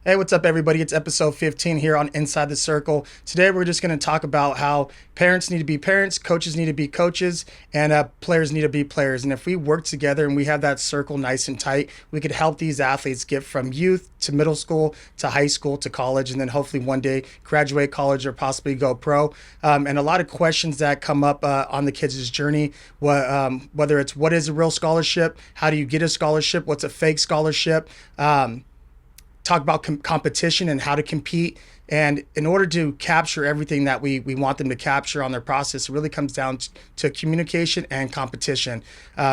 Hey, what's up, everybody? It's episode 15 here on Inside the Circle. Today, we're just going to talk about how parents need to be parents, coaches need to be coaches, and players need to be players. And if we work together and we have that circle nice and tight, we could help these athletes get from youth to middle school to high school to college, and then hopefully one day graduate college or possibly go pro. And a lot of questions that come up on the kids' journey, whether it's what is a real scholarship, how do you get a scholarship, what's a fake scholarship, talk about competition and how to compete. And in order to capture everything that we want them to capture on their process, it really comes down to communication and competition.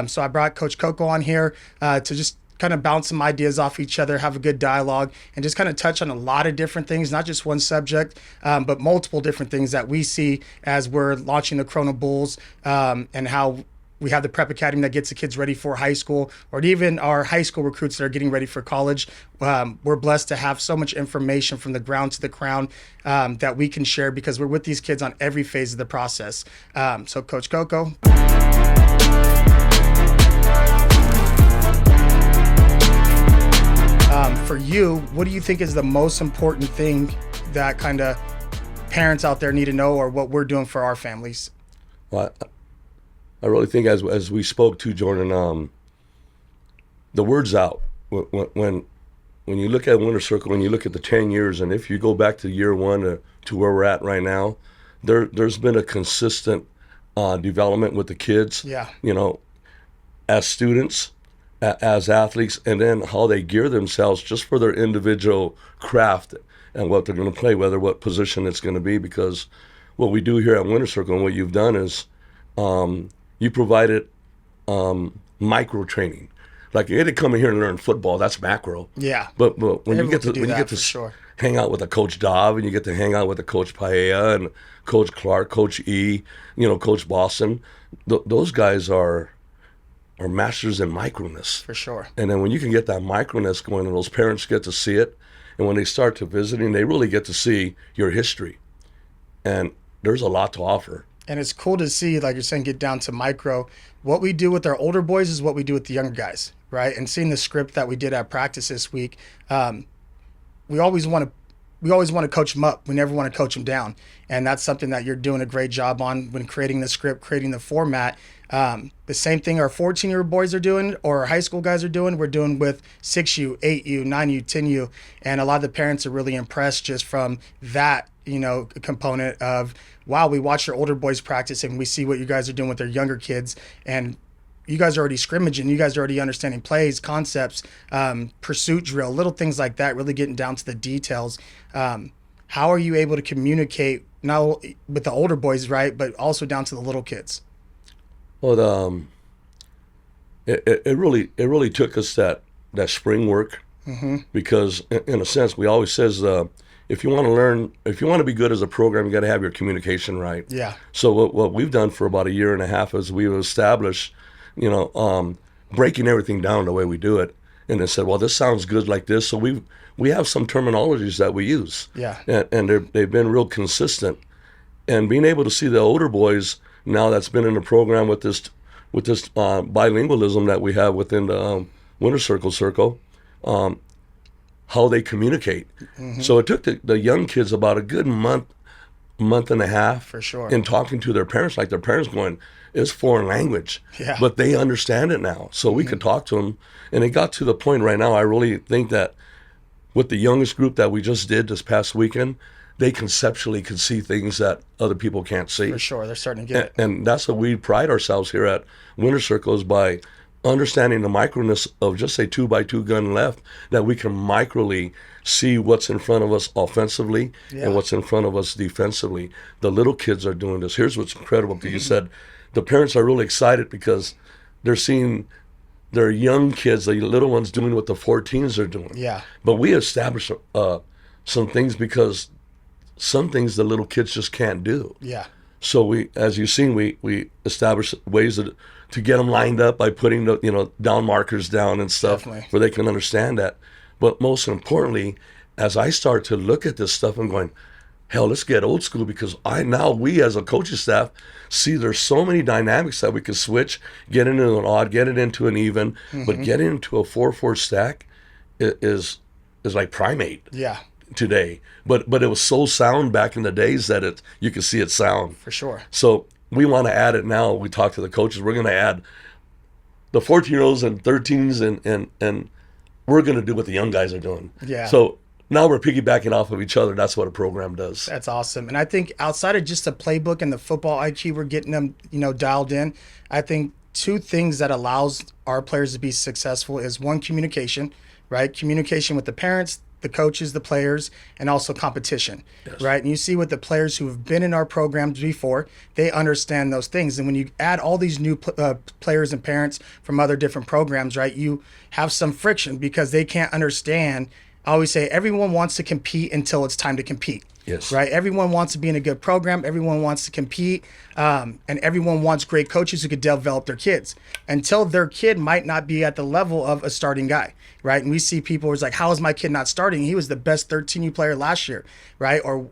So I brought Coach Coco on here to just kind of bounce some ideas off each other, have a good dialogue, and just kind of touch on a lot of different things, not just one subject, but multiple different things that we see as we're launching the Corona Bulls, and how we have the Prep Academy that gets the kids ready for high school, or even our high school recruits that are getting ready for college. We're blessed to have so much information from the ground to the crown that we can share because we're with these kids on every phase of the process. So Coach Coco. For you, what do you think is the most important thing that kind of parents out there need to know, or what we're doing for our families? Well, I really think as we spoke to Jordan, the word's out. When you look at Winter Circle, when you look at the 10 years, and if you go back to year one to where we're at right now, there's been a consistent development with the kids. Yeah. You know, as students, as athletes, and then how they gear themselves just for their individual craft and what they're going to play, what position it's going to be. Because what we do here at Winter Circle and what you've done is you provided micro training. Like you had to come in here and learn football, that's macro. Yeah. But when you get to sure. hang out with a Coach Dov, and you get to hang out with a Coach Paella and Coach Clark, Coach E, Coach Boston, those guys are masters in microness. For sure. And then when you can get that microness going, and those parents get to see it, and when they start to visiting, they really get to see your history. And there's a lot to offer. And it's cool to see, like you're saying, get down to micro. What we do with our older boys is what we do with the younger guys, right? And seeing the script that we did at practice this week, we always want to coach them up. We never want to coach them down. And that's something that you're doing a great job on when creating the script, creating the format. The same thing our 14-year boys are doing, or our high school guys are doing, we're doing with 6U, 8U, 9U, 10U. And a lot of the parents are really impressed just from that, component of, wow, we watch your older boys practice and we see what you guys are doing with their younger kids. And you guys are already scrimmaging, you guys are already understanding plays, concepts, pursuit drill, little things like that, really getting down to the details. How are you able to communicate not with the older boys, right, but also down to the little kids? Well, it really took us that spring work, because in a sense, we always says, if you want to be good as a program, you got to have your communication right. Yeah. So what we've done for about a year and a half is we've established, breaking everything down the way we do it, and then said, well, this sounds good like this. So we have some terminologies that we use. Yeah. And they've been real consistent, and being able to see the older boys now that's been in the program with this bilingualism that we have within the Winter Circle. How they communicate. So it took the young kids about a good month and a half, for sure, in talking to their parents, like their parents going, it's foreign language, yeah, but they understand it now. So we could talk to them, and it got to the point right now, I really think that with the youngest group that we just did this past weekend, they conceptually could see things that other people can't see. For sure, they're starting to get it. And that's what we pride ourselves here at Winter Circle, is by understanding the microness of just a 2x2 gun left, that we can microly see what's in front of us offensively, yeah, and what's in front of us defensively. The little kids are doing this. Here's what's incredible, because you said the parents are really excited because they're seeing their young kids, the little ones, doing what the 14s are doing. Yeah. But we established some things, because some things the little kids just can't do. Yeah. So we, as you've seen, we established ways to get them lined up by putting the down markers down and stuff. Definitely. Where they can understand that. But most importantly, as I start to look at this stuff, I'm going, hell, let's get old school, because we as a coaching staff see there's so many dynamics that we can switch, get into an odd, get it into an even, but get into a 4-4 stack is is like primate Yeah, today. But it was so sound back in the days that you could see it sound. for sure. So we want to add it now. We talk to the coaches. We're going to add the 14-year-olds and 13s, and we're going to do what the young guys are doing. Yeah. So now we're piggybacking off of each other. That's what a program does. That's awesome. And I think outside of just the playbook and the football IQ, we're getting them, dialed in. I think two things that allows our players to be successful is one, communication, right? Communication with the parents, the coaches, the players, and also competition, Yes. right? And you see with the players who have been in our programs before, they understand those things. And when you add all these new players and parents from other different programs, right, you have some friction because they can't understand. I always say everyone wants to compete until it's time to compete. Yes. Right. Everyone wants to be in a good program. Everyone wants to compete. And everyone wants great coaches who could develop their kids until their kid might not be at the level of a starting guy. Right. And we see people who's like, how is my kid not starting? He was the best 13U player last year. Right. Or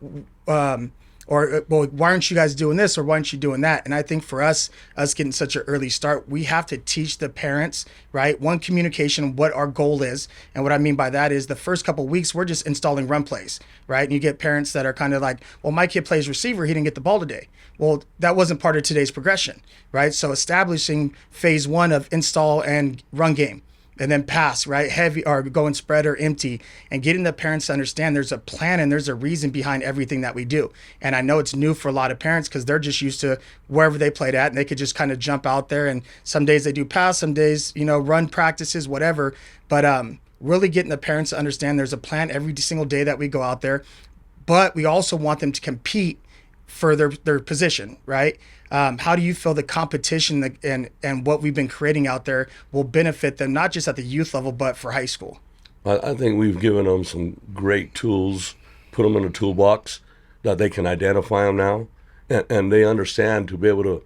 well, why aren't you guys doing this, or why aren't you doing that? And I think for us getting such an early start, we have to teach the parents, right? One, communication, what our goal is. And what I mean by that is the first couple of weeks, we're just installing run plays, right? And you get parents that are kind of like, well, my kid plays receiver, he didn't get the ball today. Well, that wasn't part of today's progression, right? So establishing phase one of install and run game. And then pass, right? Heavy or going spread or empty, and getting the parents to understand there's a plan and there's a reason behind everything that we do. And I know it's new for a lot of parents because they're just used to wherever they played at and they could just kind of jump out there. And some days they do pass, some days, run practices, whatever. But really getting the parents to understand there's a plan every single day that we go out there. But we also want them to compete for their position, right? How do you feel the competition and what we've been creating out there will benefit them, not just at the youth level, but for high school? I think we've given them some great tools, put them in a toolbox that they can identify them now, and they understand to be able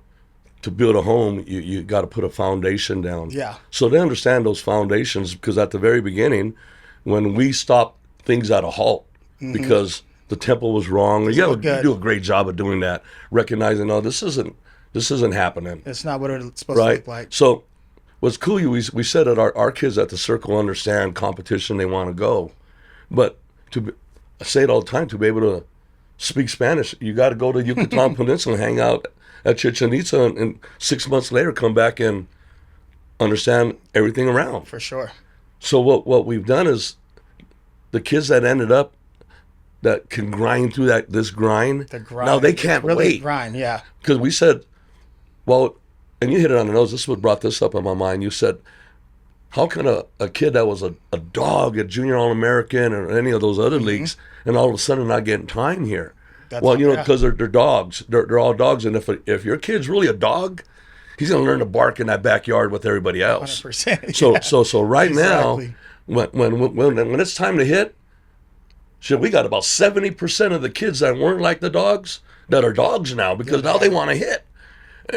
to build a home, you got to put a foundation down. Yeah. So they understand those foundations because at the very beginning, when we stopped things at a halt because the tempo was wrong, you do a great job of doing that, recognizing, no, this isn't happening. It's not what it's supposed to look like. So what's cool, we said that our kids at the circle understand competition, they want to go. But I say it all the time, to be able to speak Spanish, you got to go to Yucatan Peninsula and hang out at Chichen Itza, and 6 months later come back and understand everything around. For sure. So what we've done is the kids that ended up that can grind through this grind, now they can't really wait. Grind, yeah. Because we said, well, and you hit it on the nose, this is what brought this up in my mind. You said, how can a kid that was a dog at Junior All-American or any of those other leagues, and all of a sudden not getting time here? Because they're dogs. They're all dogs. And if your kid's really a dog, he's going to learn to bark in that backyard with everybody else. 100%. So right now, when it's time to hit, shit, we got about 70% of the kids that weren't like the dogs that are dogs now, because now they want to hit.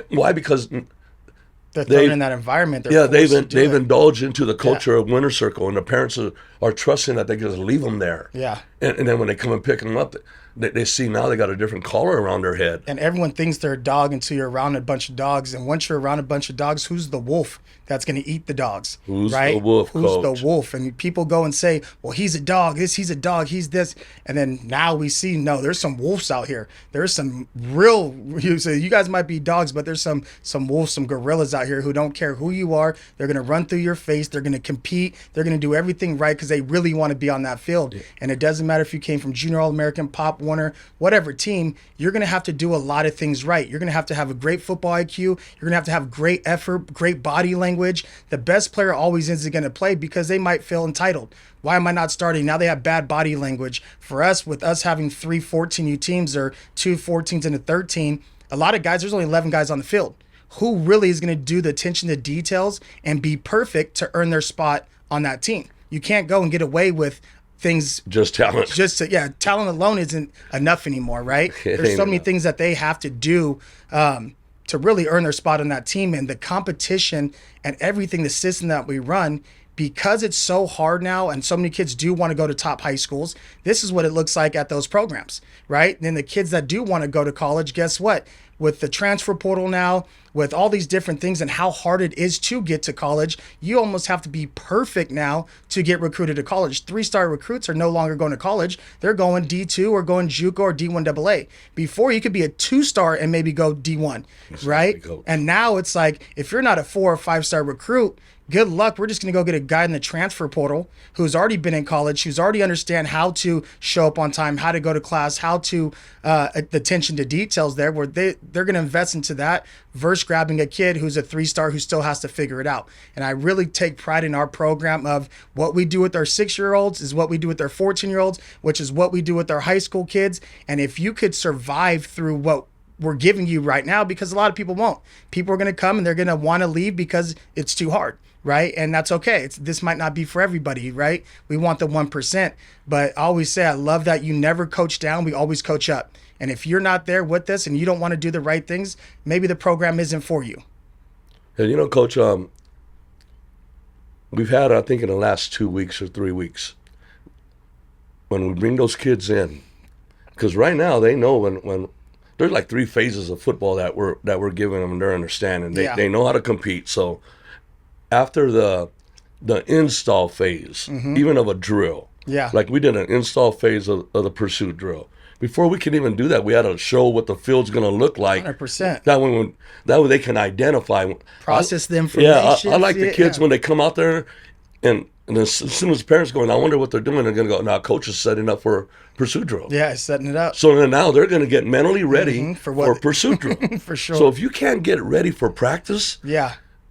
Why? Because they're thrown in that environment. They've indulged into the culture of winter circle, and the parents are trusting that they can just leave them there. Yeah. And then when they come and pick them up, they see now they got a different collar around their head. And everyone thinks they're a dog until you're around a bunch of dogs. And once you're around a bunch of dogs, who's the wolf that's going to eat the dogs? Who's right? the wolf, Who's Coach? the wolf? And people go and say, well, he's a dog. He's a dog. He's this. And then now we see, no, there's some wolves out here. There's some real, you guys might be dogs, but there's some wolves, some gorillas out here who don't care who you are. They're going to run through your face. They're going to compete. They're going to do everything right because they really want to be on that field. Yeah. And it doesn't matter if you came from Junior All-American, Pop Warner, whatever team, you're going to have to do a lot of things right. You're going to have a great football IQ. You're going to have great effort, great body language. The best player always isn't going to play because they might feel entitled. Why am I not starting? Now they have bad body language. For us, with us having 3 14U teams or 2 14s and a 13, a lot of guys, there's only 11 guys on the field. Who really is going to do the attention to details and be perfect to earn their spot on that team? You can't go and get away with things. Just talent. Talent alone isn't enough anymore, right? There's so many things that they have to do to really earn their spot on that team. And the competition and everything, the system that we run, because it's so hard now and so many kids do want to go to top high schools, this is what it looks like at those programs, right? And then the kids that do want to go to college, guess what? With the transfer portal now, with all these different things and how hard it is to get to college, you almost have to be perfect now to get recruited to college. 3-star recruits are no longer going to college. They're going D2 or going JUCO or D1 AA. Before, you could be a 2-star and maybe go D1, right? And now it's like, if you're not a 4 or 5-star recruit, good luck. We're just going to go get a guy in the transfer portal who's already been in college, who's already understand how to show up on time, how to go to class, how to attention to details there, where they're going to invest into that versus grabbing a kid who's a 3-star who still has to figure it out. And I really take pride in our program of what we do with our 6-year-olds is what we do with our 14-year-olds, which is what we do with our high school kids. And if you could survive through what we're giving you right now, because a lot of people won't. People are going to come and they're going to want to leave because it's too hard, right? And that's okay. This might not be for everybody, right? We want the 1%. But I always say I love that you never coach down. We always coach up. And if you're not there with us and you don't want to do the right things, maybe the program isn't for you. And you know, Coach, we've had, I think in the last 2 weeks or 3 weeks, when we bring those kids in, because right now they know when there's like 3 phases of football that we're giving them and they're understanding. They know how to compete. So after the install phase, even of a drill, like we did an install phase of the pursuit drill. Before we can even do that, we had to show what the field's going to look like. 100%. That way they can identify. Process the information. I like the kids when they come out there and as soon as the parents go, and I wonder what they're doing, they're going to go, now coach is setting up for pursuit drill. Yeah, setting it up. So then now they're going to get mentally ready for pursuit drill. For sure. So if you can't get ready for practice,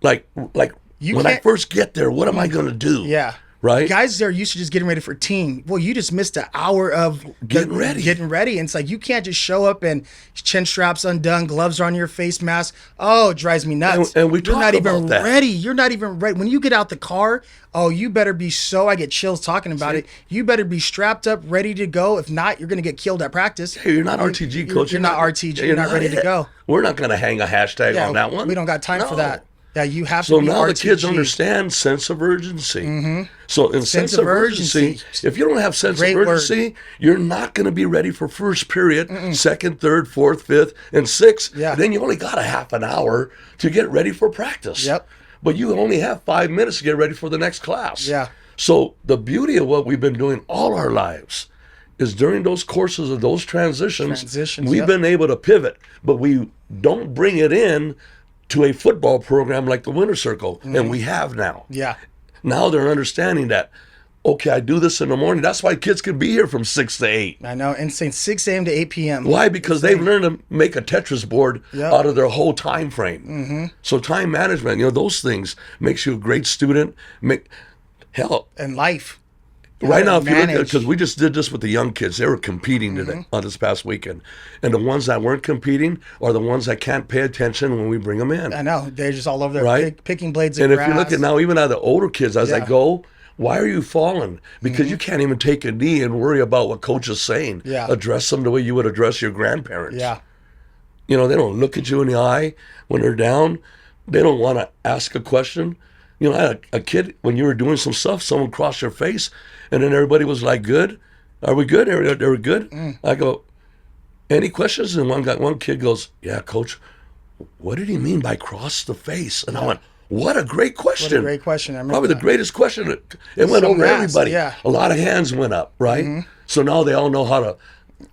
like when I first get there, what am I going to do? Yeah. Right? Guys are used to just getting ready for team. Well, you just missed an hour of getting ready. And it's like you can't just show up and chin straps undone, gloves are on your face mask. Oh, it drives me nuts. And we You're talk not about even that. ready. You're not even ready. When you get out the car, oh, you better be I get chills talking about it. You better be strapped up, ready to go. If not, you're going to get killed at practice. Hey, you're not RTG, Coach. You're not RTG. You're not ready to go. We're not going to hang a hashtag on that one. We don't got time for that. Yeah, you have to so be now RTG. the kids understand sense of urgency. So in sense of urgency, if you don't have sense of urgency, you're not going to be ready for first period, second, third, fourth, fifth, and sixth. Yeah. Then you only got a half an hour to get ready for practice. Yep. But you only have 5 minutes to get ready for the next class. Yeah. So the beauty of what we've been doing all our lives is during those courses of those transitions we've been able to pivot, but we don't bring it in to a football program like the Winter Circle, and we have now. Yeah. Now they're understanding that, okay, I do this in the morning. That's why kids can be here from 6 to 8. I know, and saying 6 a.m. to 8 p.m. Why? Because they've learned to make a Tetris board out of their whole time frame. So time management, those things makes you a great student. And life. Right now, if you look at it, because we just did this with the young kids, they were competing today on this past weekend, and the ones that weren't competing are the ones that can't pay attention when we bring them in. I know they're just all over there picking blades of grass. grass. If you look at now, even at the older kids, as they go, why are you falling? Because you can't even take a knee and worry about what coach is saying. Yeah. Address them the way you would address your grandparents. Yeah. They don't look at you in the eye when they're down. They don't want to ask a question. I had a kid, when you were doing some stuff, someone crossed your face, and then everybody was like, good? Are we good? They were good? I go, any questions? And one kid goes, yeah, coach, what did he mean by cross the face? And I went, what a great question. What a great question. I remember Probably the greatest question. It went over everybody. Yeah. A lot of hands went up, right? So now they all know how to.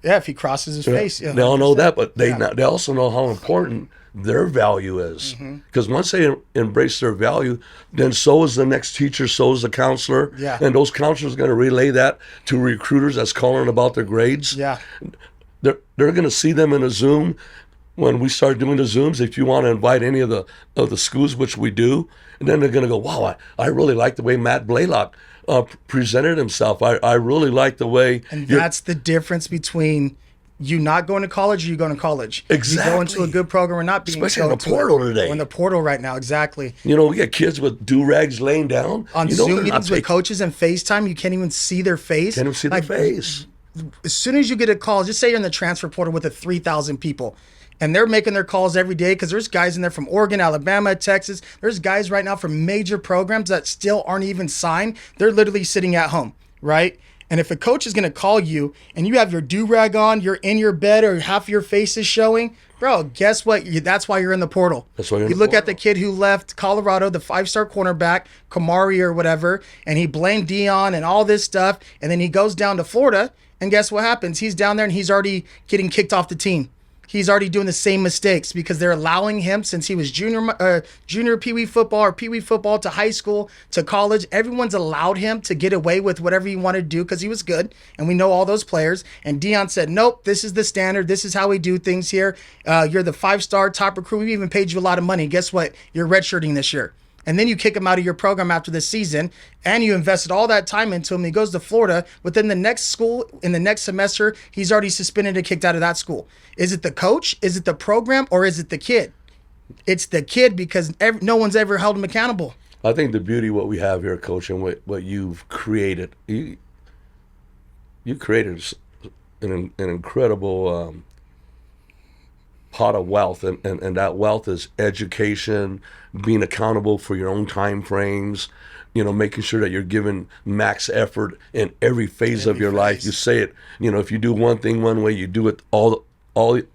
Yeah, if he crosses his face. Yeah, they all know that, but they also know how important their value is. Because once they embrace their value, then so is the next teacher, so is the counselor. Yeah. And those counselors are going to relay that to recruiters that's calling about their grades. Yeah. They're going to see them in a Zoom when we start doing the Zooms. If you want to invite any of the schools, which we do, and then they're going to go, wow, I really like the way Matt Blaylock presented himself. I really like the way. And that's the difference between you not going to college or you going to college. Exactly. You go into a good program or not being. Especially in the portal today. Or in the portal right now, exactly. We get kids with do-rags laying down. On Zoom meetings with coaches and FaceTime, you can't even see their face. Can't even see their face. As soon as you get a call, just say you're in the transfer portal with 3,000 people, and they're making their calls every day because there's guys in there from Oregon, Alabama, Texas. There's guys right now from major programs that still aren't even signed. They're literally sitting at home, right? And if a coach is going to call you and you have your do-rag on, you're in your bed or half your face is showing, bro, guess what? That's why you're in the portal. That's why you're in you the look portal. at the kid who left Colorado, the 5-star cornerback, Kamari or whatever, and he blamed Dion and all this stuff. And then he goes down to Florida. And guess what happens? He's down there and he's already getting kicked off the team. He's already doing the same mistakes because they're allowing him since he was junior Pee Wee football or Pee Wee football to high school to college. Everyone's allowed him to get away with whatever he wanted to do because he was good. And we know all those players. And Dion said, nope, this is the standard. This is how we do things here. You're the 5-star top recruit. We even paid you a lot of money. Guess what? You're redshirting this year. And then you kick him out of your program after the season, and you invested all that time into him. He goes to Florida. Within the next school, in the next semester, he's already suspended and kicked out of that school. Is it the coach? Is it the program? Or is it the kid? It's the kid because no one's ever held him accountable. I think the beauty of what we have here, Coach, and what you've created, you created an incredible pot of wealth, and that wealth is education, being accountable for your own time frames, making sure that you're giving max effort in every phase of your life. You say it, if you do one thing one way, you do it all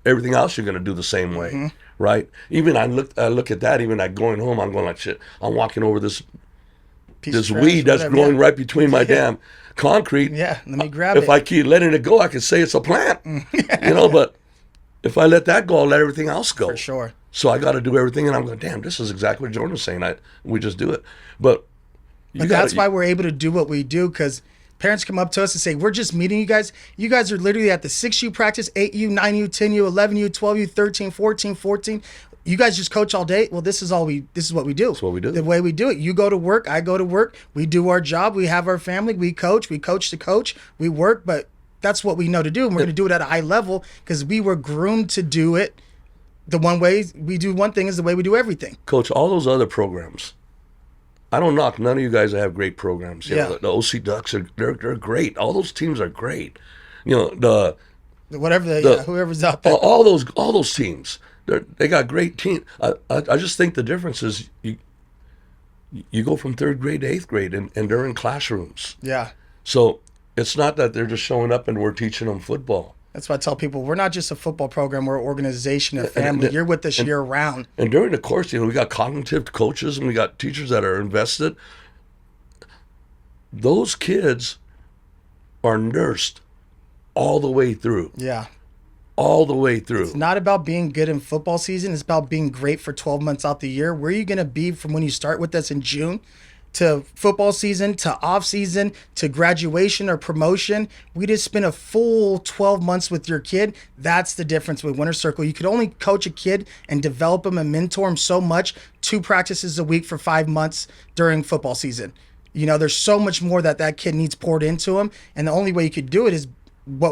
everything else you're going to do the same way, right? Even I look at that, even like going home, I'm going like, shit, I'm walking over this weed that's growing right between my damn concrete. Yeah, let me grab it. If I keep letting it go, I could say it's a plant, but if I let that go, I'll let everything else go. For sure. So I got to do everything, and I'm going, damn, this is exactly what Jordan's saying. We just do it. But that's why we're able to do what we do, because parents come up to us and say, we're just meeting you guys. You guys are literally at the 6U practice, 8U, 9U, 10U, 11U, 12U, 13, 14. You guys just coach all day. Well, this is what we do. That's what we do. The way we do it. You go to work, I go to work. We do our job. We have our family. We coach to coach. We work, but that's what we know to do. And we're going to do it at a high level because we were groomed to do it. The one way we do one thing is the way we do everything. Coach, all those other programs, I don't knock none of you guys that have great programs. Yeah. The OC Ducks they're great. All those teams are great. Whoever's out there. All those teams, they got great teams. I just think the difference is you go from 3rd grade to 8th grade, and they're in classrooms. Yeah. So it's not that they're just showing up and we're teaching them football. That's why I tell people we're not just a football program. We're an organization, a family. You're with us year round. And during the course, we got cognitive coaches and we got teachers that are invested. Those kids are nursed all the way through. Yeah. All the way through. It's not about being good in football season. It's about being great for 12 months out the year. Where are you going to be from when you start with us in June to football season, to off season, to graduation or promotion? We just spend a full 12 months with your kid. That's the difference with Winter Circle. You could only coach a kid and develop him and mentor him so much, 2 practices a week for 5 months during football season. There's so much more that kid needs poured into him. And the only way you could do it is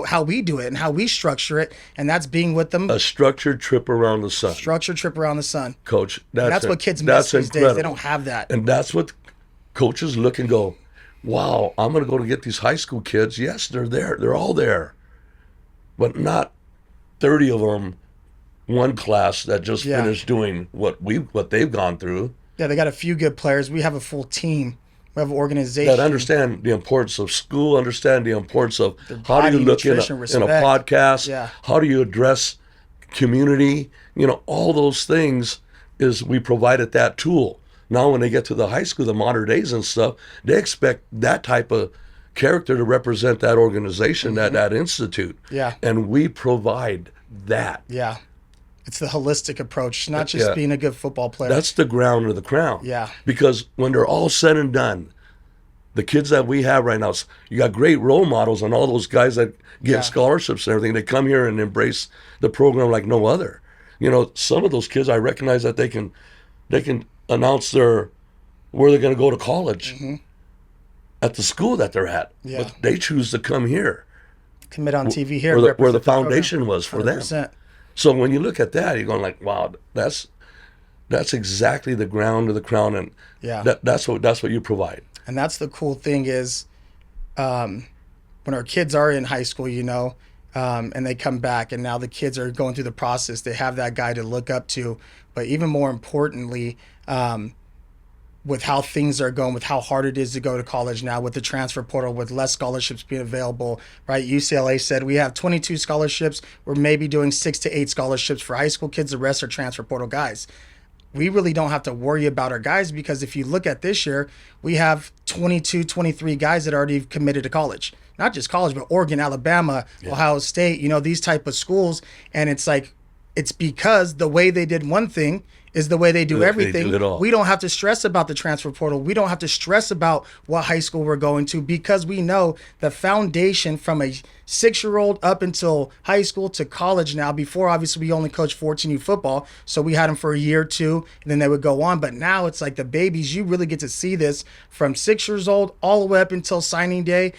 how we do it and how we structure it. And that's being with them. A structured trip around the sun. Structured trip around the sun. Coach, that's what kids miss these days. They don't have that. And that's what coaches look and go, wow, I'm going to go to get these high school kids. Yes, they're there. They're all there. But not 30 of them, one class that just finished doing what they've gone through. Yeah, they got a few good players. We have a full team. We have an organization. That understand the importance of school, understand the importance of how do you look in a podcast, how do you address community, all those things is we provided that tool. Now when they get to the high school, the modern days and stuff, they expect that type of character to represent that organization, that institute. Yeah. And we provide that. Yeah. It's the holistic approach, not just being a good football player. That's the ground of the crown. Yeah. Because when they're all said and done, the kids that we have right now, you got great role models and all those guys that get scholarships and everything. They come here and embrace the program like no other. Some of those kids, I recognize that they can announce where they're going to go to college at the school that they're at. Yeah. But they choose to come here. Commit on TV here. Where the foundation was for 100%. Them. So when you look at that, you're going like, wow, that's exactly the ground of the crown, and that's what you provide. And that's the cool thing is, when our kids are in high school, and they come back, and now the kids are going through the process. They have that guy to look up to. But even more importantly, with how things are going, with how hard it is to go to college now, with the transfer portal, with less scholarships being available, right? UCLA said we have 22 scholarships. We're maybe doing 6 to 8 scholarships for high school kids. The rest are transfer portal guys. We really don't have to worry about our guys, because if you look at this year, we have 22, 23 guys that already committed to college. Not just college, but Oregon, Alabama, Ohio State, these type of schools. And it's like, it's because the way they did one thing is the way they do everything. They do it all. We don't have to stress about the transfer portal. We don't have to stress about what high school we're going to, because we know the foundation from a 6-year-old up until high school to college now. Before, obviously, we only coached 14U football, so we had them for a year or two, and then they would go on. But now it's like the babies, you really get to see this from 6 years old all the way up until signing day.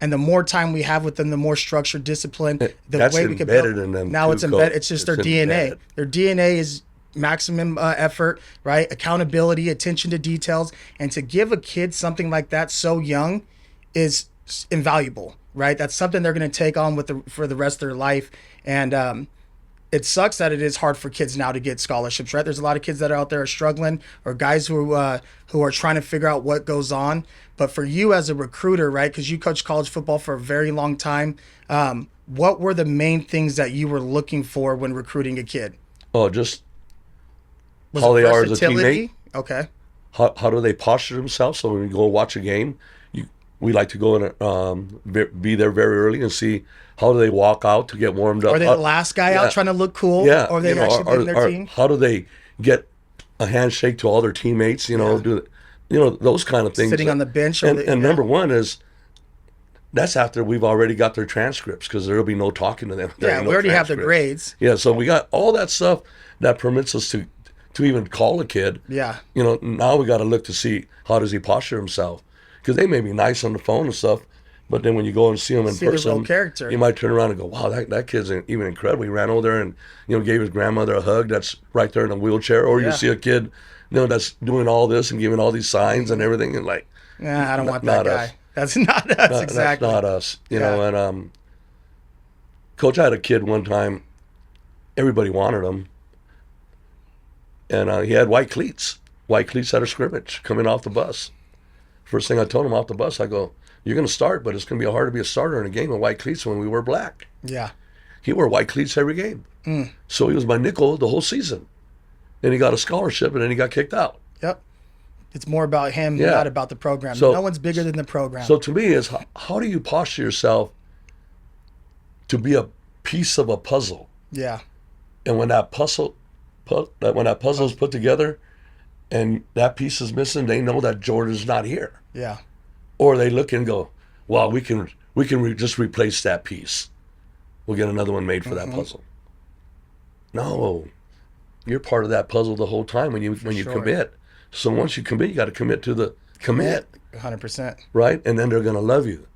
And the more time we have with them, the more structured, discipline, That's way we can embedded build. in them. Now too, it's embedded. Coach. It's just their It's DNA. embedded. Their DNA is maximum effort, right? Accountability, attention to details. And to give a kid something like that so young is invaluable, right? That's something they're going to take on for the rest of their life. And it sucks that it is hard for kids now to get scholarships, right? There's a lot of kids that are out there are struggling, or guys who are trying to figure out what goes on. But for you as a recruiter, right, because you coached college football for a very long time, what were the main things that you were looking for when recruiting a kid? Oh, just Was how it they are as a versatility? teammate. Okay. How do they posture themselves? So when we go watch a game, we like to go and be there very early and see how do they walk out to get warmed up. Are they the last guy out trying to look cool? Yeah. Or are they actually leading their team? How do they get a handshake to all their teammates? Those kind of things. Sitting on the bench. And number one is, that's after we've already got their transcripts, because there'll be no talking to them. we already have their grades. Yeah, so we got all that stuff that permits us to even call a kid. Yeah. Now we got to look to see how does he posture himself, because they may be nice on the phone and stuff, but then when you go and see him in See person, the real character. you might turn around and go, wow, that kid's even incredible. He ran over there and gave his grandmother a hug that's right there in a wheelchair. Or you see a kid that's doing all this and giving all these signs and everything, and like, I don't want that guy. Us. That's not us. Exactly. That's not us. And Coach, I had a kid one time, everybody wanted him, and he had white cleats at a scrimmage coming off the bus. First thing I told him off the bus, I go, you're going to start, but it's going to be hard to be a starter in a game with white cleats when we were black. Yeah. He wore white cleats every game. So he was my nickel the whole season. And he got a scholarship, and then he got kicked out. Yep. It's more about him, not about the program. So, no one's bigger than the program. So to me, is how do you posture yourself to be a piece of a puzzle? Yeah. And when that puzzle is put together, and that piece is missing, they know that Jordan's not here. Yeah. Or they look and go, well, we can just replace that piece. We'll get another one made for that puzzle. No, you're part of that puzzle the whole time when you commit. So once you commit, you got to commit to the commit. 100%. Right? And then they're going to love you.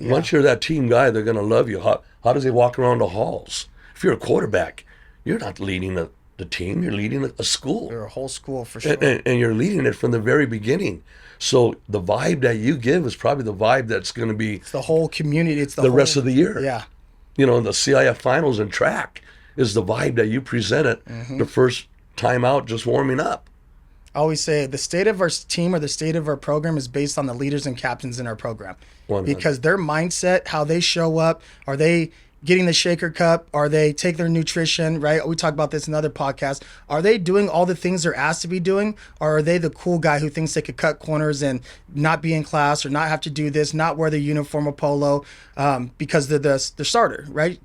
Once you're that team guy, they're going to love you. How does he walk around the halls? If you're a quarterback, you're not leading the team. You're leading a school. You're a whole school for sure. And you're leading it from the very beginning. So the vibe that you give is probably the vibe that's going to be it's the whole community. It's the rest of the year. Yeah. The CIF finals and track is the vibe that you presented the first time out, just warming up. I always say the state of our team or the state of our program is based on the leaders and captains in our program. 100. Because their mindset, how they show up, are they getting the shaker cup? Are they take their nutrition, right? We talk about this in other podcasts. Are they doing all the things they're asked to be doing? Or are they the cool guy who thinks they could cut corners and not be in class or not have to do this, not wear the uniform or polo because they're the starter, right?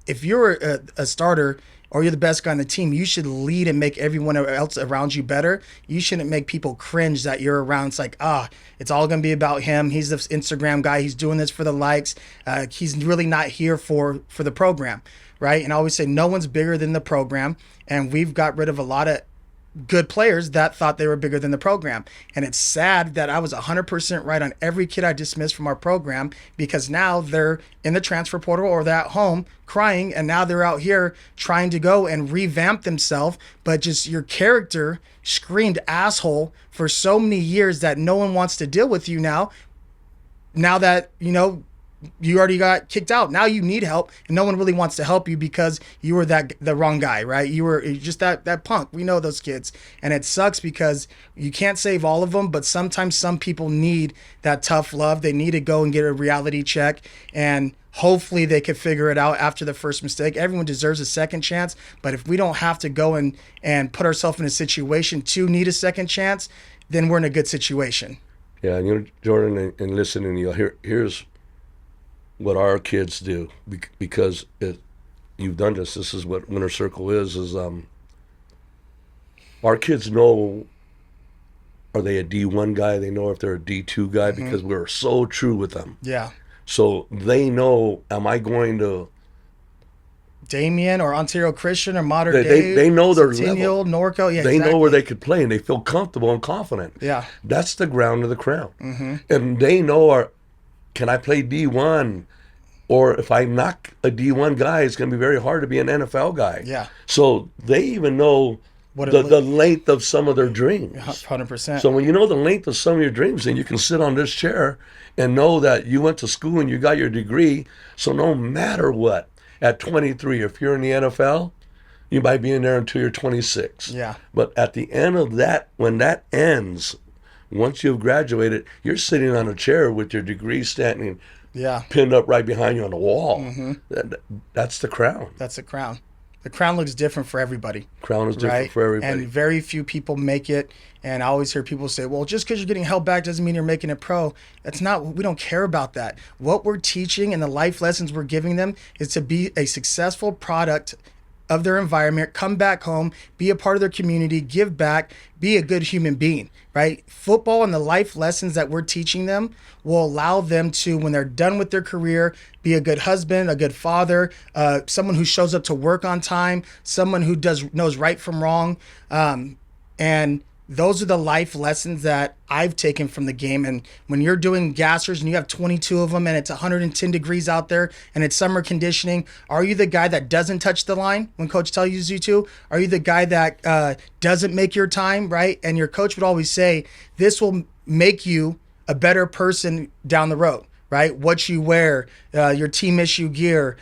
If you're a starter or you're the best guy on the team, you should lead and make everyone else around you better. You shouldn't make people cringe that you're around. It's like, it's all going to be about him. He's the Instagram guy. He's doing this for the likes. He's really not here for the program, right? And I always say no one's bigger than the program. And we've got rid of a lot of good players that thought they were bigger than the program. And it's sad that I was 100% right on every kid I dismissed from our program, because now they're in the transfer portal or they're at home crying, and now they're out here trying to go and revamp themselves, but just your character screamed asshole for so many years that no one wants to deal with you now that, you already got kicked out. Now you need help, and no one really wants to help you because you were the wrong guy, right? You were just that punk. We know those kids, and it sucks because you can't save all of them, but sometimes some people need that tough love. They need to go and get a reality check, and hopefully they could figure it out after the first mistake. Everyone deserves a second chance, but if we don't have to go and put ourselves in a situation to need a second chance, then we're in a good situation. Yeah, and Jordan, and listening, here's what our kids do, because you've done this. This is what Winner Circle is our kids know, are they a D1 guy? They know if they're a D2 guy, because we're so true with them. Yeah. So they know, am I going to Damien or Ontario Christian or Modern Day? They know their Centennial, level. Norco. Yeah, they exactly. know where they could play, and they feel comfortable and confident. Yeah. That's the ground of the crown. And they know, can I play D1? Or if I'm not a D1 guy, it's going to be very hard to be an NFL guy. Yeah. So they even know the length of some of their dreams. 100%. So when you know the length of some of your dreams, then you can sit on this chair and know that you went to school and you got your degree. So no matter what, at 23, if you're in the NFL, you might be in there until you're 26. Yeah. But at the end of that, when that ends, once you've graduated, you're sitting on a chair with your degree standing pinned up right behind you on the wall. That's the crown. That's the crown. The crown looks different for everybody. Crown is different for everybody. And very few people make it. And I always hear people say, well, just because you're getting held back doesn't mean you're making it pro. That's not, we don't care about that. What we're teaching and the life lessons we're giving them is to be a successful product of their environment, come back home, be a part of their community, give back, be a good human being, right? Football and the life lessons that we're teaching them will allow them to, when they're done with their career, be a good husband, a good father, someone who shows up to work on time, someone who knows right from wrong. And those are the life lessons that I've taken from the game. And when you're doing gassers and you have 22 of them and it's 110 degrees out there and it's summer conditioning, are you the guy that doesn't touch the line when coach tells you to? Are you the guy that doesn't make your time, right? And your coach would always say, this will make you a better person down the road, right? What you wear, your team issue gear,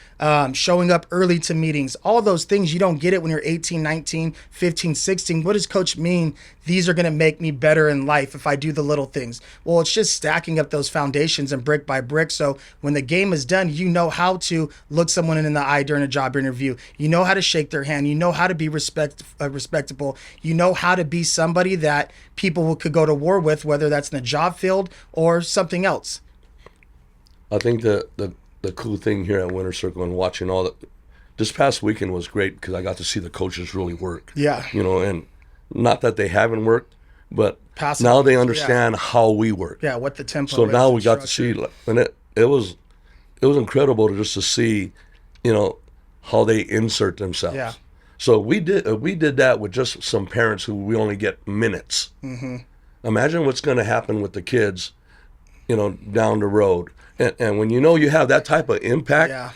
showing up early to meetings, all those things. You don't get it when you're 18, 19, 15, 16. What does coach mean? These are going to make me better in life if I do the little things. Well, it's just stacking up those foundations and brick by brick. So when the game is done, you know how to look someone in the eye during a job interview. You know how to shake their hand. You know how to be respectable. You know how to be somebody that people could go to war with, whether that's in the job field or something else. I think the cool thing here at Winter Circle and watching all this past weekend was great because I got to see the coaches really work. Yeah. And not that they haven't worked, but Passive, now they understand how we work. Yeah, what the tempo So is now we and got to structure. see, and it was incredible to see, how they insert themselves. Yeah. So we did that with just some parents who we only get minutes. Mm-hmm. Imagine what's going to happen with the kids, down the road. And when you have that type of impact,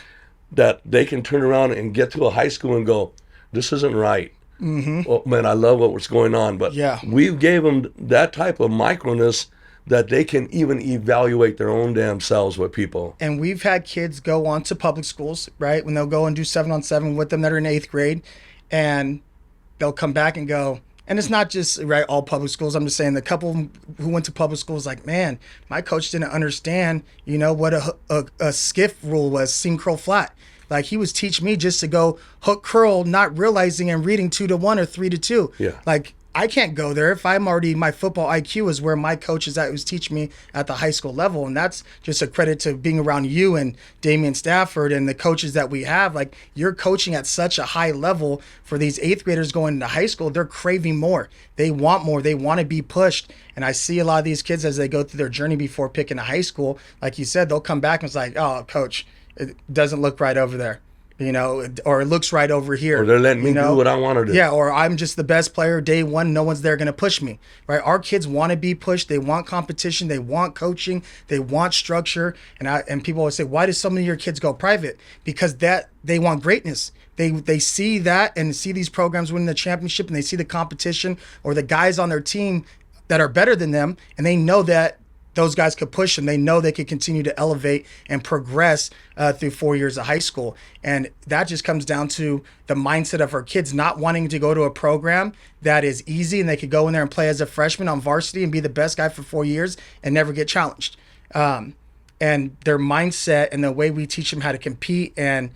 that they can turn around and get to a high school and go, this isn't right. Mm-hmm. Oh, man, I love what was going on. But we gave them that type of microness that they can even evaluate their own damn selves with people. And we've had kids go on to public schools, right, when they'll go and do 7-on-7 with them that are in 8th grade, and they'll come back and go, and it's not just all public schools. I'm just saying the couple who went to public schools, like, man, my coach didn't understand, what a skiff rule was, seam curl flat. Like, he was teaching me just to go hook curl, not realizing and reading 2-1 or 3-2. Yeah. Like, I can't go there if I'm already, my football IQ is where my coach is at, who's teaching me at the high school level. And that's just a credit to being around you and Damian Stafford and the coaches that we have. Like, you're coaching at such a high level for these 8th graders going into high school. They're craving more. They want more. They want to be pushed. And I see a lot of these kids as they go through their journey before picking a high school. Like you said, they'll come back and it's like, oh, coach, it doesn't look right over there. Or it looks right over here. Or they're letting me do what I want to do. Yeah, or I'm just the best player day one. No one's there going to push me, right? Our kids want to be pushed. They want competition. They want coaching. They want structure. And people always say, why do so many of your kids go private? Because they want greatness. They see that and see these programs winning the championship, and they see the competition or the guys on their team that are better than them, and they know that those guys could push them. They know they could continue to elevate and progress through 4 years of high school. And that just comes down to the mindset of our kids not wanting to go to a program that is easy and they could go in there and play as a freshman on varsity and be the best guy for 4 years and never get challenged. And their mindset and the way we teach them how to compete and,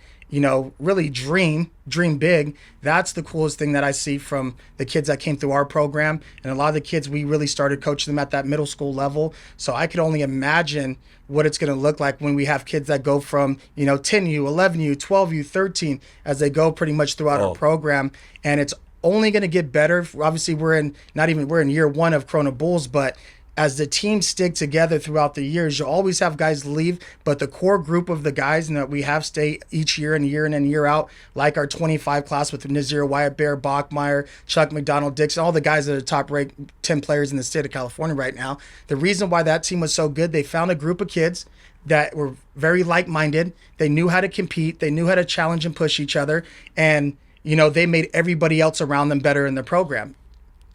really dream big. That's the coolest thing that I see from the kids that came through our program. And a lot of the kids, we really started coaching them at that middle school level. So I could only imagine what it's going to look like when we have kids that go from, 10U, 11U, 12U, 13, as they go pretty much throughout our program. And it's only going to get better. Obviously, we're in year one of Corona Bulls, but as the teams stick together throughout the years, you'll always have guys leave, but the core group of the guys that we have stay each year and year in and year out, like our 25 class with Nazir, Wyatt Bear, Bachmeyer, Chuck McDonald, Dixon, all the guys that are top ranked 10 players in the state of California right now. The reason why that team was so good, they found a group of kids that were very like-minded. They knew how to compete. They knew how to challenge and push each other. And, they made everybody else around them better in the program.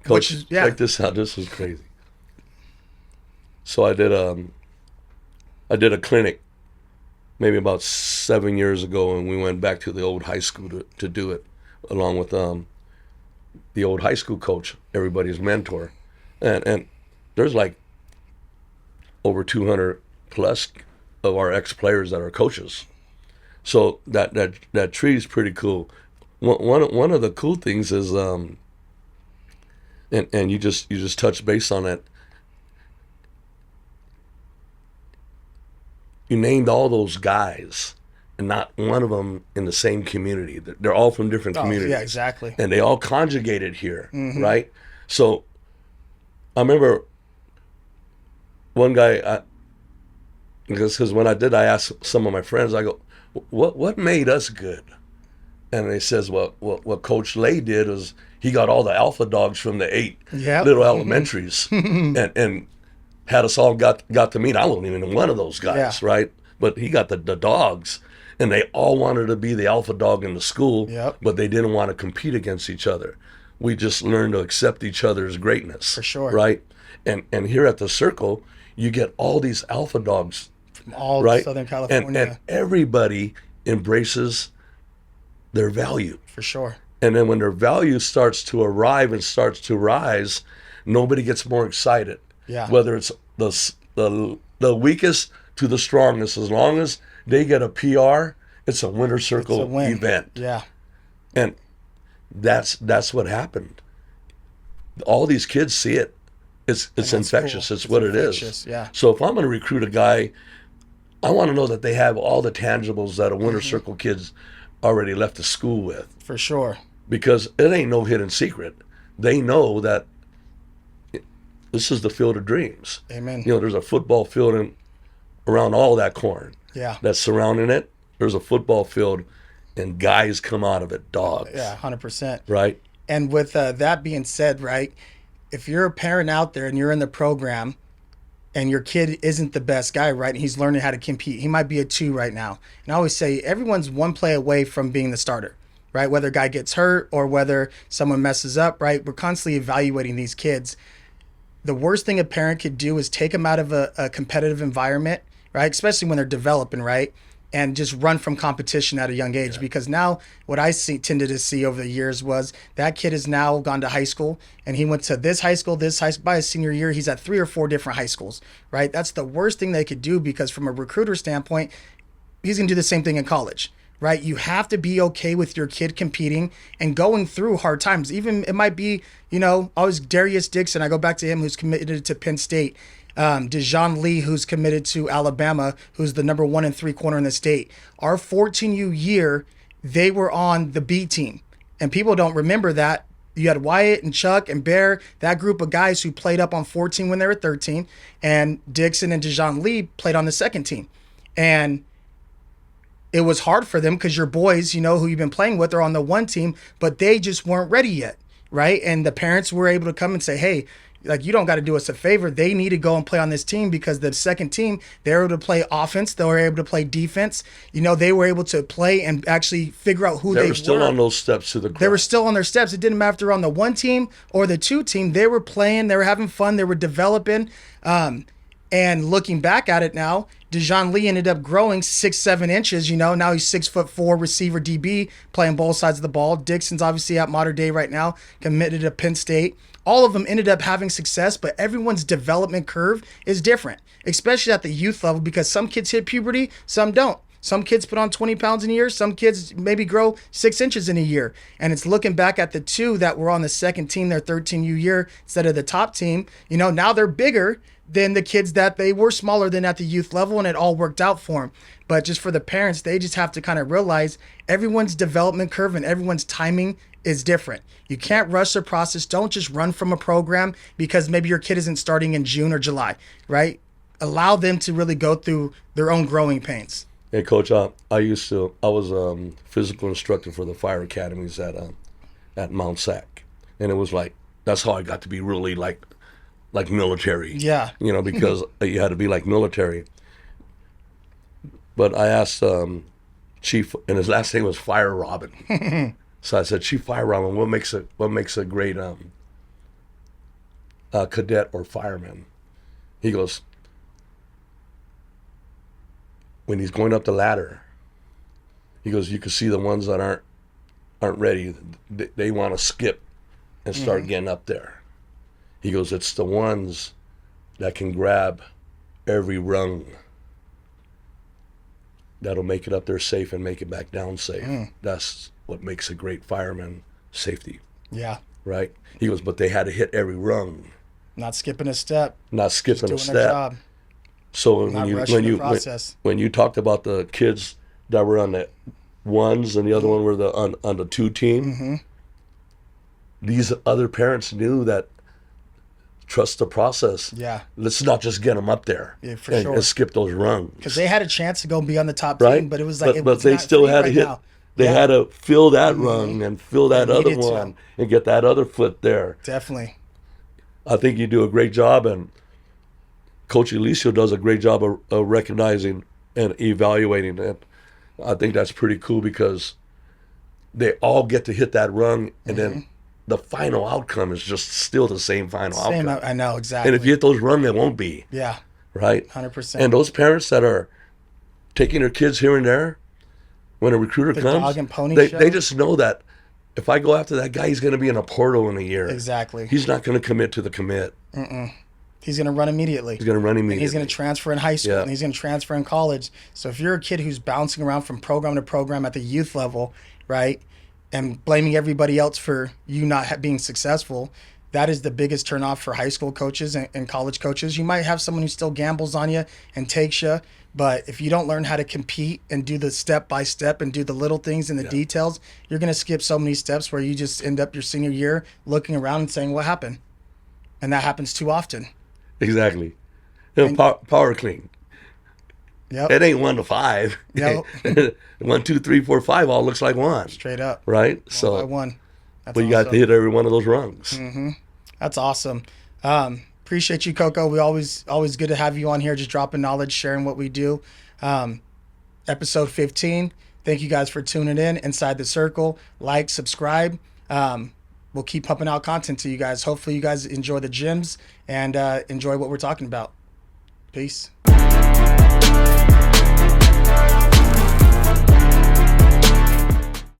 Coach, check this out. This is crazy. So I did a clinic maybe about 7 years ago, and we went back to the old high school to do it, along with the old high school coach, everybody's mentor, and there's like over 200 plus of our ex-players that are coaches. So that tree is pretty cool. One of the cool things is and you just touched base on it. You named all those guys, and not one of them in the same community. They're all from different communities. Yeah, exactly. And they all conjugated here, right? So I remember one guy, because when I did, I asked some of my friends, I go, what made us good? And they says, well, what Coach Lay did was he got all the alpha dogs from the 8 little elementaries and had us all got to meet. I wasn't even one of those guys, right? But he got the dogs, and they all wanted to be the alpha dog in the school, but they didn't want to compete against each other. We just learned to accept each other's greatness. For sure. Right? And here at the Circle, you get all these alpha dogs. From all Southern California. And everybody embraces their value. For sure. And then when their value starts to arrive and starts to rise, nobody gets more excited. Yeah. Whether it's the weakest to the strongest, as long as they get a PR, it's a winner circle event. Yeah. And that's what happened. All these kids see it. It's infectious. Cool. It's what infectious. It is. Yeah. So if I'm going to recruit a guy, I want to know that they have all the tangibles that a winner circle kid's already left the school with. For sure. Because it ain't no hidden secret. They know that this is the field of dreams. Amen. There's a football field around all that corn. Yeah. That's surrounding it. There's a football field, and guys come out of it, dogs. Yeah, 100%. Right. And with that being said, right, if you're a parent out there and you're in the program and your kid isn't the best guy, right, and he's learning how to compete, he might be a 2 right now. And I always say everyone's one play away from being the starter, right? Whether a guy gets hurt or whether someone messes up, right? We're constantly evaluating these kids. The worst thing a parent could do is take them out of a competitive environment, right? Especially when they're developing, right? And just run from competition at a young age. Because now what I tended to see over the years was that kid has now gone to high school and he went to this high school. By his senior year, he's at 3 or 4 different high schools, right? That's the worst thing they could do, because from a recruiter standpoint, he's going to do the same thing in college. Right? You have to be okay with your kid competing and going through hard times. Even it might be, always Darius Dixon. I go back to him, who's committed to Penn State. Dejon Lee, who's committed to Alabama, who's the number 1 and 3 corner in the state. Our 14U year, they were on the B team. And people don't remember that. You had Wyatt and Chuck and Bear, that group of guys who played up on 14 when they were 13. And Dixon and Dejon Lee played on the second team. And it was hard for them because your boys, who you've been playing with, are on the 1 team, but they just weren't ready yet, right? And the parents were able to come and say, hey, like, you don't got to do us a favor. They need to go and play on this team, because the second team, they were able to play offense. They were able to play defense. They were able to play and actually figure out who they were. They were still on those steps to the ground. They were still on their steps. It didn't matter if they were on the 1 team or the 2 team. They were playing. They were having fun. They were developing. And looking back at it now, Dejon Lee ended up growing 6-7 inches. Now he's 6'4" receiver DB, playing both sides of the ball. Dixon's obviously at Mater Dei right now, committed to Penn State. All of them ended up having success, but everyone's development curve is different, especially at the youth level, because some kids hit puberty, some don't. Some kids put on 20 pounds in a year. Some kids maybe grow 6 inches in a year. And it's looking back at the two that were on the second team, their 13U year, instead of the top team. Now they're bigger than the kids that they were smaller than at the youth level, and it all worked out for them. But just for the parents, they just have to kind of realize everyone's development curve and everyone's timing is different. You can't rush the process. Don't just run from a program because maybe your kid isn't starting in June or July, right? Allow them to really go through their own growing pains. Hey, Coach, I was physical instructor for the fire academies at Mount Sac, and it was like that's how I got to be really like military. Yeah. Because you had to be like military. But I asked Chief, and his last name was Fire Robin. So I said, Chief Fire Robin, what makes a great cadet or fireman? He goes, when he's going up the ladder, he goes, you can see the ones that aren't ready. They want to skip and start getting up there. He goes, it's the ones that can grab every rung that'll make it up there safe and make it back down safe. That's what makes a great fireman, safety. Yeah. Right? He goes, but they had to hit every rung. Not skipping a step. Not skipping Just a doing their step. job. So Not rushing the process. when you talked about the kids that were on the ones and the other one were on the two team, these other parents knew that trust the process. Yeah. Let's not just get them up there and skip those rungs. Because they had a chance to go be on the top Right? team, but it was like, but they still had to hit. now. They had to fill that rung and fill that They other needed to. one and get that other foot there. Definitely. I think you do a great job, and Coach Eliseo does a great job of recognizing and evaluating it. I think that's pretty cool because they all get to hit that rung, and then the final outcome is just still the same final outcome. I know, exactly. And if you hit those rungs, it won't be. Yeah. Right? 100%. And those parents that are taking their kids here and there, when a recruiter The comes, dog and pony they show. just know that if I go after that guy, he's going to be in a portal in a year. Exactly. He's not going to commit to the commit. He's going to run immediately. He's going to run And immediately. he's going to transfer in high school, Yeah. and he's going to transfer in college. So if you're a kid who's bouncing around from program to program at the youth level, right, and blaming everybody else for you not being successful, that is the biggest turnoff for high school coaches and college coaches. You might have someone who still gambles on you and takes you, but if you don't learn how to compete and do the step by step and do the little things and the details, you're going to skip so many steps where you just end up your senior year looking around and saying, what happened? And that happens too often. Exactly. Power clean. Yep. It ain't 1 to 5. Nope. 1, 2, 3, 4, 5 all looks like 1. Straight up. Right? One by So, one. That's but you got to hit every one of those rungs. That's awesome. Appreciate you, Coco. We always good to have you on here, just dropping knowledge, sharing what we do. Episode 15. Thank you guys for tuning in. Inside the Circle. Like, subscribe. We'll keep pumping out content to you guys. Hopefully you guys enjoy the gyms and enjoy what we're talking about. Peace.